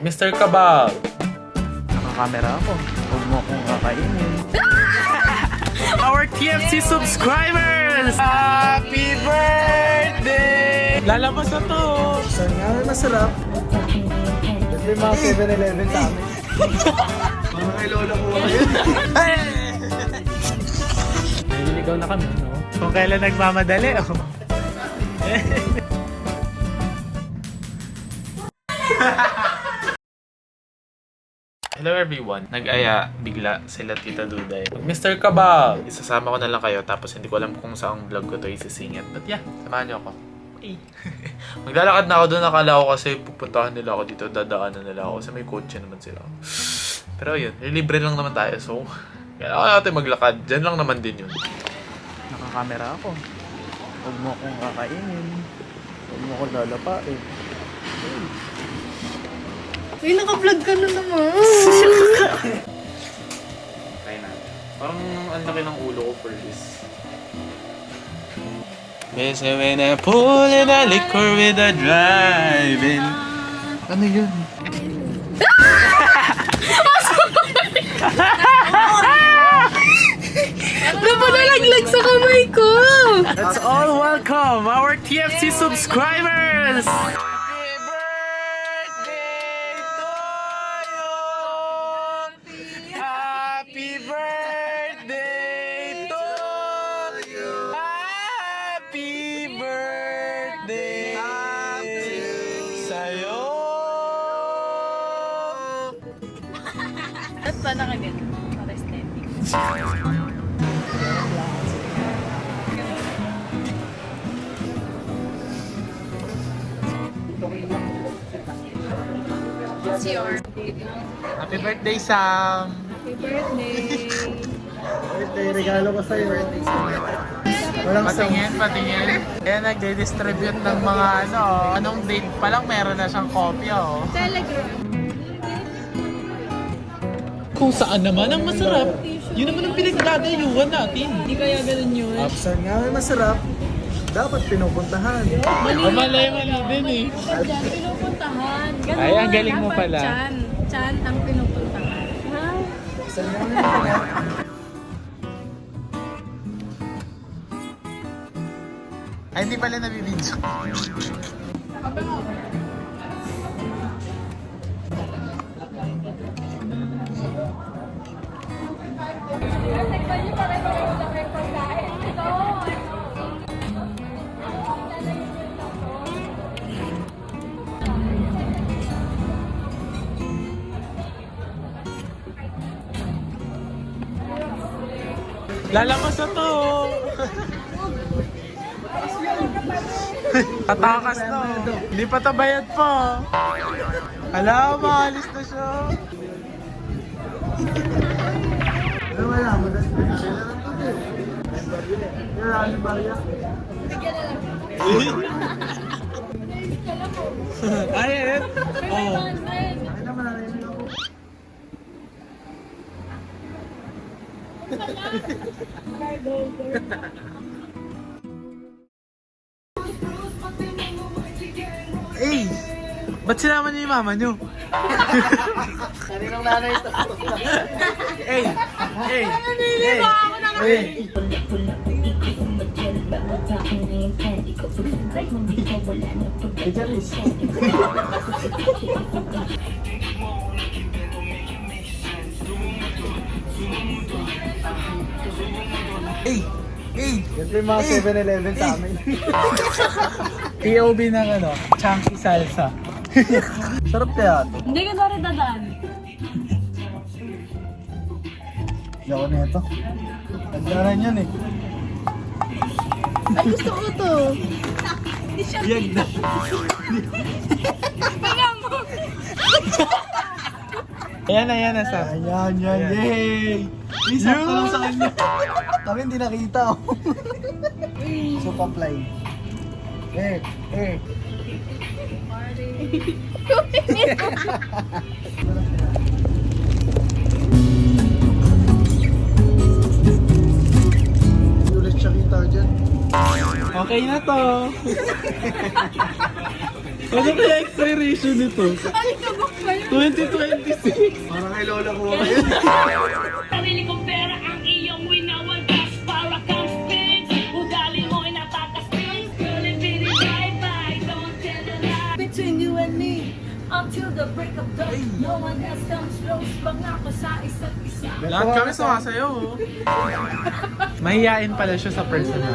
Mr. Kabal! Nakakamera ako. Huwag mo akong kakainin. Our TFC subscribers! Happy birthday! Lalabas na to! Saan nga na masarap? Ito yung mga 7-Eleven sa amin. Mga kay Lola ko ngayon. Naliligaw na kami, no? Kung kailan nagmamadali, oh. Hello everyone. Nag-aya bigla sila Tita Duday. Mr. Kabal! Isasama ko na lang kayo tapos hindi ko alam kung saang vlog ko to isisingit. But yeah, samahan niyo ako. Hey. Maglalakad na ako doon. Nakala ko kasi pupuntahan nila ako dito. Dadaanan nila ako kasi may kotse naman sila. Pero yun, libre lang naman tayo. So, kailangan natin maglakad. Diyan lang naman din yun. Nakakamera ako. Huwag mo akong kakainin. Huwag mo akong lalapain. Uy, naka-vlog ka na naman. Try natin. Parang ang laki ng ulo ko for this. Yes, when I pull in a liquor with a driving. Ano yun? Napanalaglag sa kamay ko. Let's all welcome our TFC subscribers! Happy birthday to you! Happy birthday sa'yo! At pa nakagan? Para aesthetic. What's your Happy birthday, Sam! happy birthday? Birthday, regalo ko sa'yo. Walang Patingin, patingin. Kaya nagde-distribute ng mga ano, anong date pa lang meron na siyang kopya, oh. Telegram. Kung saan naman ang masarap, yun naman ang pinagdadayuhan natin. Hindi kaya ganun yun. Saan nga may masarap? Dapat pinupuntahan. Malay din eh. Diyan, pinupuntahan. Ganun Ay, ang galing mo dapat pala. Chan. Chan ang pinupuntahan. Ha? Saan nga may masarap? Ay, hindi pala nabibidyo. Lalamas na to! Tatakas na. Hindi pa tabayad pa. Hala, maalis na siya. Pero wala, magastos sila ng tubig. Pero ano ba yan? Ay, eh. Oh. Ay naman, narinig ako. Hey! Ba't sinama niyo yung mama niyo? Kaninang nanay ito. Hey! Hey! Hey! Hey! Hey, Janice. Hey! Hey! Ito yung mga 7-Eleven sa amin. POV ng ano, chunky salsa. Sarap kaya ito. Hindi ka na rin dadaan. Hindi ako na ito. Nagdaran yan eh. Ay, gusto ko to. Yag na. Ayan na, ayan na sa. Ayan, yan, yay! Isa pa lang sa kanya. Kami hindi nakita. So, pa-fly. Eh. Ulit siya kita dyan. Okay na to. Ano kaya expiration nito? Ay, kabok pa yun. 2026. Parang kay lola ko. Sarili kong pera ang iyong winawagas para kang spirit. Ugali mo'y napaka-spirit. Girlie, bitty, bye-bye. Don't tell a lie. Between you and me, until the break of dawn. No one else comes close. Pangako sa isa't isa. Lahat kami sumasayaw. Oh. Mahihain pala siya sa personal.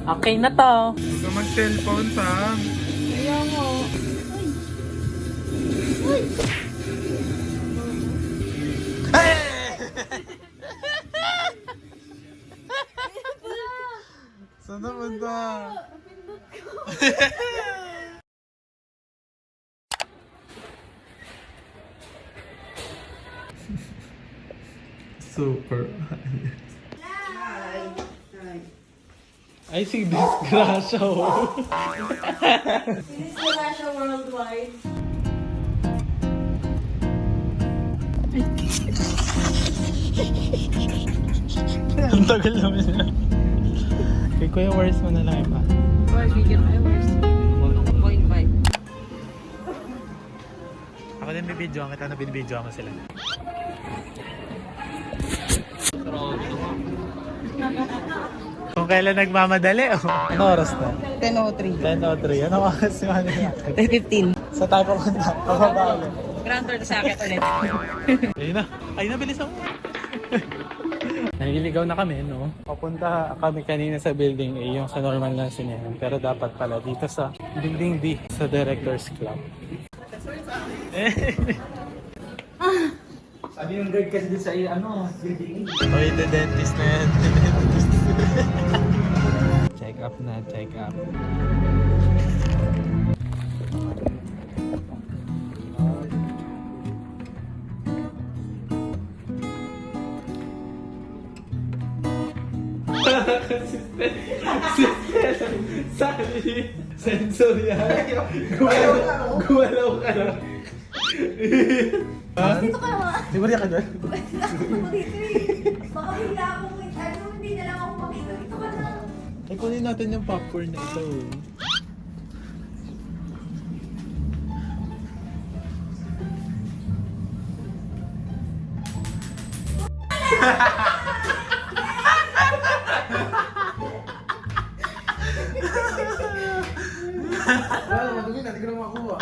Okay na to. Huwag ka mag-cellphone, Sam. Kaya mo. Saan napunta? Super. Ay, si Disgrasya, oh. Disgrasya worldwide. Ang tagal naman na. Kay Kuya Wars mo na lang iba. Where's video kayo? Where's 1.5? Ako din bibidyoan kita na binibidyoan mo sila. Kung kailan nagmamadali, oh. Ano oras na? 10:03. 10:03. Ano oras yung ano yan? 10:15. Sa tayo papunta. Pababa ulit. Grand tour sa akin ulit. Ayun na. Ayun na, bilis ako. Naliligaw na kami, no? Papunta kami kanina sa building A, yung sa normal na sinihan. Pero dapat pala dito sa building D, sa Directors Club. Sabi yung guard kasi doon sa building. Oy, the dentist na yan. Check up na, check up. Sali, sensorial. Gumalaw ka lang. Dito ka naman. Di ba ka doon? Dito eh. Baka bigla akong, hindi na lang ako makita. Dito ka na. Ay, kunin natin yung popcorn na ito. Wala, madumi na. Hindi ko na makuha.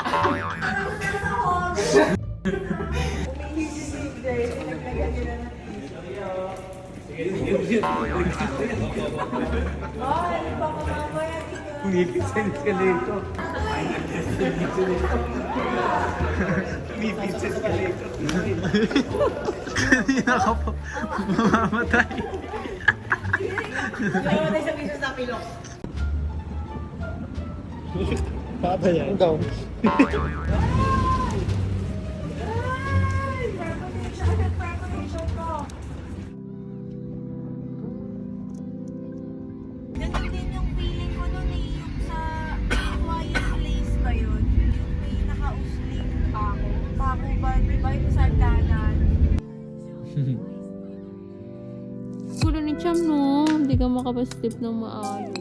Hindi sense ka dito. Hindi na ka po mamamatay. Namatay sa piso sa pilok. Papa yan. Ikaw. Ganun din yung feeling ko nun eh, yung sa quiet place ba yun? Yung may nakausling pako. Pako ba? Diba yung sa danan? Gulo ni Cham, no? Hindi ka makapastip ng maayos.